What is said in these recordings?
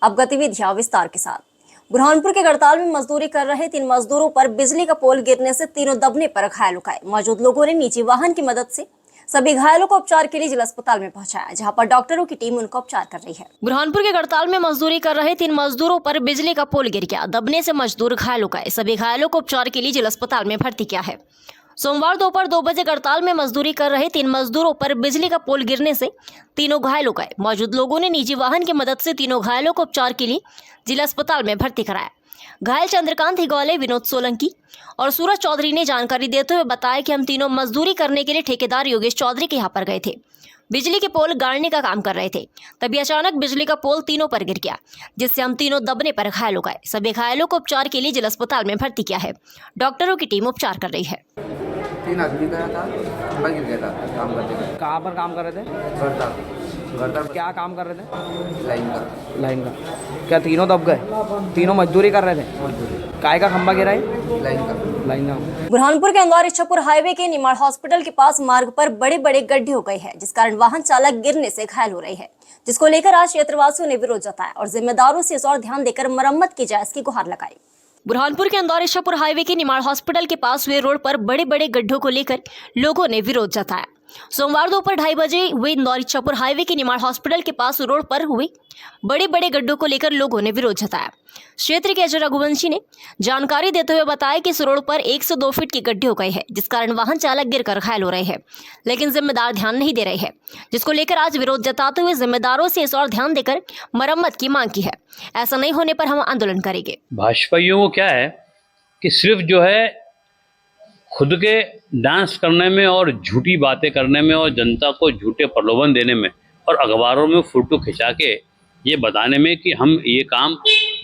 अब गतिविधियां विस्तार के साथ। बुरहानपुर के गढ़ताल में मजदूरी कर रहे 3 मजदूरों पर बिजली का पोल गिरने से तीनों दबने पर घायल हो गए। मौजूद लोगों ने निजी वाहन की मदद से सभी घायलों को उपचार के लिए जिला अस्पताल में पहुंचाया, जहां पर डॉक्टरों की टीम उनका उपचार कर रही है। बुरहानपुर के गढ़ताल में मजदूरी कर रहे 3 मजदूरों पर बिजली का पोल गिर गया। दबने से मजदूर घायल हो गए। सभी घायलों को उपचार के लिए जिला अस्पताल में भर्ती किया है। सोमवार दोपहर 2 बजे गढ़ताल में मजदूरी कर रहे 3 मजदूरों पर बिजली का पोल गिरने से तीनों घायल हो गए। मौजूद लोगों ने निजी वाहन की मदद से तीनों घायलों को उपचार के लिए जिला अस्पताल में भर्ती कराया। घायल चंद्रकांत हिगौले, विनोद सोलंकी और सूरज चौधरी ने जानकारी देते हुए बताया कि हम तीनों मजदूरी करने के लिए ठेकेदार योगेश चौधरी के यहाँ पर गए थे। बिजली के पोल गाड़ने का काम कर रहे थे, तभी अचानक बिजली का पोल तीनों पर गिर गया, जिससे हम तीनों दबने पर घायल हो गए। सभी घायलों को उपचार के लिए जिला अस्पताल में भर्ती किया है। डॉक्टरों की टीम उपचार कर रही है। 3 आदमी गया था, खंबा गिर गया था काम करते हुए। कहाँ पर काम कर रहे थे? गढ़ताल क्या काम कर रहे थे? लाइन का। क्या तीनों दब गए? तीनों मजदूरी कर रहे थे? काय का खंबा गिरा है? लाइन का। बुरहानपुर के इंदौर इच्छापुर हाईवे के निमाड़ हॉस्पिटल के पास मार्ग पर बड़े बड़े गड्ढे हो गए हैं, जिस कारण वाहन चालक गिरने से घायल हो रहे हैं, जिसको लेकर आज क्षेत्रवासियों ने विरोध जताया और जिम्मेदारों से इस और ध्यान देकर मरम्मत की जाए इसकी गुहार लगाई। बुरहानपुर के इंदौर इच्छापुर हाईवे के निमाड़ हॉस्पिटल के पास हुए रोड पर बड़े बड़े गड्ढों को लेकर लोगों ने विरोध जताया। सोमवार दोपहर 2:30 बजे हुए इंदौर इच्छापुर हाईवे के निमाड़ हॉस्पिटल के पास रोड पर हुए बड़े बड़े गड्ढों को लेकर लोगों ने विरोध जताया। क्षेत्र के अजय रघुवंशी ने जानकारी देते हुए बताया कि इस रोड पर 1 से 2 फीट के गड्ढे हो गए हैं, जिस कारण वाहन चालक गिरकर घायल हो रहे हैं, लेकिन जिम्मेदार ध्यान नहीं दे रहे हैं, जिसको लेकर आज विरोध जताते हुए जिम्मेदारों से इस और ध्यान देकर मरम्मत की मांग की है। ऐसा नहीं होने पर हम आंदोलन करेंगे। भाजपाइयों को क्या है कि सिर्फ जो है खुद के डांस करने में और झूठी बातें करने में और जनता को झूठे प्रलोभन देने में और अखबारों में फोटो खिंचा के ये बताने में कि हम ये काम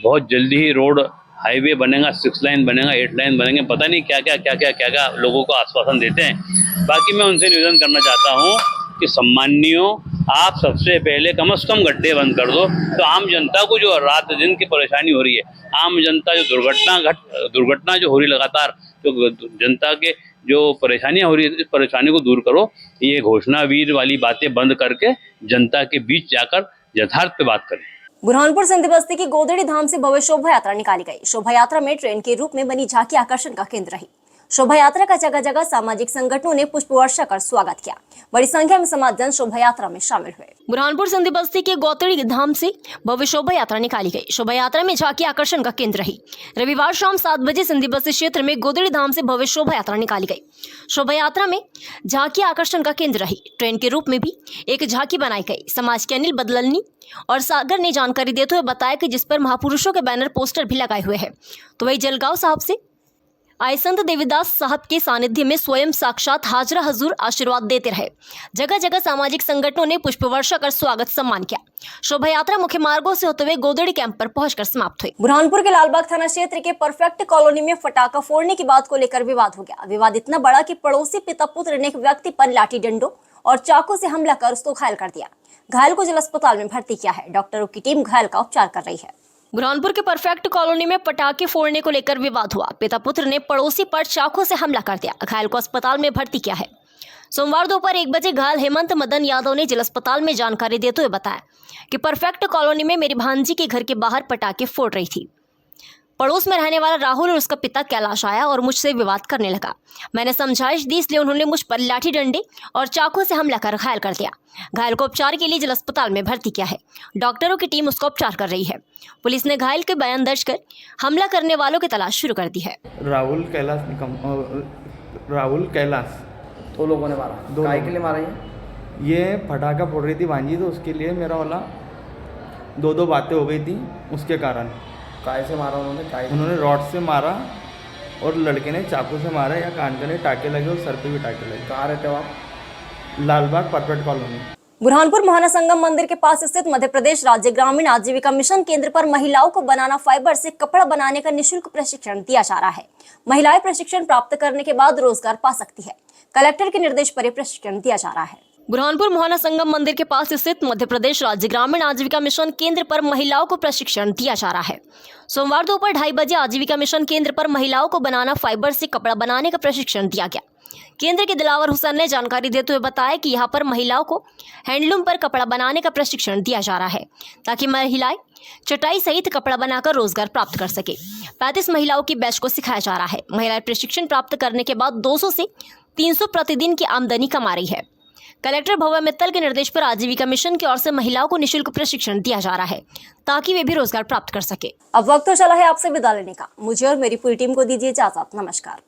बहुत जल्दी ही रोड हाईवे बनेगा, 6 लाइन बनेगा, 8 लाइन बनेंगे, पता नहीं क्या क्या लोगों को आश्वासन देते हैं। बाकी मैं उनसे निवेदन करना चाहता हूँ कि सम्मानियों, आप सबसे पहले कम से कम गड्ढे बंद कर दो, तो आम जनता को जो रात दिन की परेशानी हो रही है, आम जनता जो दुर्घटना जो हो रही लगातार, जो जनता के जो परेशानियां हो रही है, इस परेशानी को दूर करो। ये घोषणावीर वाली बातें बंद करके जनता के बीच जाकर यथार्थ पे बात करें। बुरहानपुर सिंधी बस्ती की गोदड़ी धाम से भव्य शोभा यात्रा निकाली गई। शोभा यात्रा में ट्रेन के रूप में बनी झांकी आकर्षण का केंद्र रही। शोभा यात्रा का जगह जगह सामाजिक संगठनों ने पुष्प वर्षा कर स्वागत किया। बड़ी संख्या में समाजजन शोभा यात्रा में शामिल हुए। बुरहानपुर सिंधी बस्ती के गोदड़ी धाम से भव्य शोभा यात्रा निकाली गई। शोभा यात्रा में झांकी आकर्षण का केंद्र रही। रविवार शाम 7 बजे सिंधी बस्ती क्षेत्र में गोदड़ी धाम से भव्य शोभा यात्रा निकाली गई। शोभा यात्रा में झांकी आकर्षण का केंद्र रही। ट्रेन के रूप में भी एक झांकी बनाई गई। समाज के अनिल बदलनी और सागर ने जानकारी देते हुए बताया कि जिस पर महापुरुषों के बैनर पोस्टर भी लगाए हुए हैं। तो वही जलगांव साहब से आए संत देवीदास साहब के सानिध्य में स्वयं साक्षात हाजरा हजूर आशीर्वाद देते रहे। जगह जगह सामाजिक संगठनों ने पुष्प वर्षा कर स्वागत सम्मान किया। शोभा यात्रा मुख्य मार्गों से होते हुए गोदड़ी कैंप पर पहुंचकर समाप्त हुई। बुरहानपुर के लालबाग थाना क्षेत्र के परफेक्ट कॉलोनी में फटाखा फोड़ने की बात को लेकर विवाद हो गया। विवाद इतना बड़ा कि पड़ोसी पिता पुत्र ने एक व्यक्ति पर लाठी डंडों और चाकू से हमला कर उसको घायल कर दिया। घायल को जिला अस्पताल में भर्ती किया है। डॉक्टरों की टीम घायल का उपचार कर रही है। बुरहानपुर के परफेक्ट कॉलोनी में पटाखे फोड़ने को लेकर विवाद हुआ। पिता पुत्र ने पड़ोसी पर चाकू से हमला कर दिया। घायल को अस्पताल में भर्ती किया है। सोमवार दोपहर 1 बजे घायल हेमंत मदन यादव ने जिला अस्पताल में जानकारी देते हुए बताया कि परफेक्ट कॉलोनी में मेरी भांजी के घर के बाहर पटाखे फोड़ रही थी। पड़ोस में रहने वाला राहुल और उसका पिता कैलाश आया और मुझसे विवाद करने लगा। मैंने समझाइश दी, इसलिए उन्होंने मुझ पर लाठी डंडे और चाकू से हमला कर घायल कर दिया। घायल को उपचार के लिए जिला अस्पताल में भर्ती किया है। डॉक्टरों की टीम उसका उपचार कर रही है। पुलिस ने घायल के बयान दर्ज कर हमला करने वालों की तलाश शुरू कर दी है। राहुल कैलाश 2 लोगों ने मारा। काय के लिए मारा? ये फटाखा फोड़ रही थी भांजी, तो उसके लिए मेरा वाला 2 बातें हो गई थी। उसके कारण काय से मारा उन्होंने? उन्होंने रॉड से मारा और लड़के ने चाकू से मारा। या कान के टाके लगे और सर पे भी टाके लगे। कहाँ रहते हो आप? Lalbagh perfect colony. बुरहानपुर महाना संगम मंदिर के पास स्थित मध्य प्रदेश राज्य ग्रामीण आजीविका मिशन केंद्र पर महिलाओं को बनाना फाइबर से कपड़ा बनाने का निःशुल्क प्रशिक्षण दिया जा रहा है। महिलाएं प्रशिक्षण प्राप्त करने के बाद रोजगार पा सकती है। कलेक्टर के निर्देश पर यह प्रशिक्षण दिया जा रहा है। बुरहानपुर मोहना संगम मंदिर के पास स्थित मध्य प्रदेश राज्य ग्रामीण आजीविका मिशन केंद्र पर महिलाओं को प्रशिक्षण दिया जा रहा है। सोमवार दोपहर 2:30 बजे आजीविका मिशन केंद्र पर महिलाओं को बनाना फाइबर से कपड़ा बनाने का प्रशिक्षण दिया गया। केंद्र के दिलावर हुसैन ने जानकारी देते हुए बताया कि यहां पर महिलाओं को हैंडलूम पर कपड़ा बनाने का प्रशिक्षण दिया जा रहा है ताकि महिलाएं चटाई सहित कपड़ा बनाकर रोजगार प्राप्त कर सके। 35 महिलाओं की बैच को सिखाया जा रहा है। महिलाएं प्रशिक्षण प्राप्त करने के बाद 200 से 300 प्रतिदिन की आमदनी कमा रही है। कलेक्टर भव्या मित्तल के निर्देश पर आजीविका मिशन की ओर से महिलाओं को निःशुल्क प्रशिक्षण दिया जा रहा है ताकि वे भी रोजगार प्राप्त कर सके। अब वक्त तो चला है आपसे विदा लेने का। मुझे और मेरी पूरी टीम को दीजिए इजाजत। नमस्कार।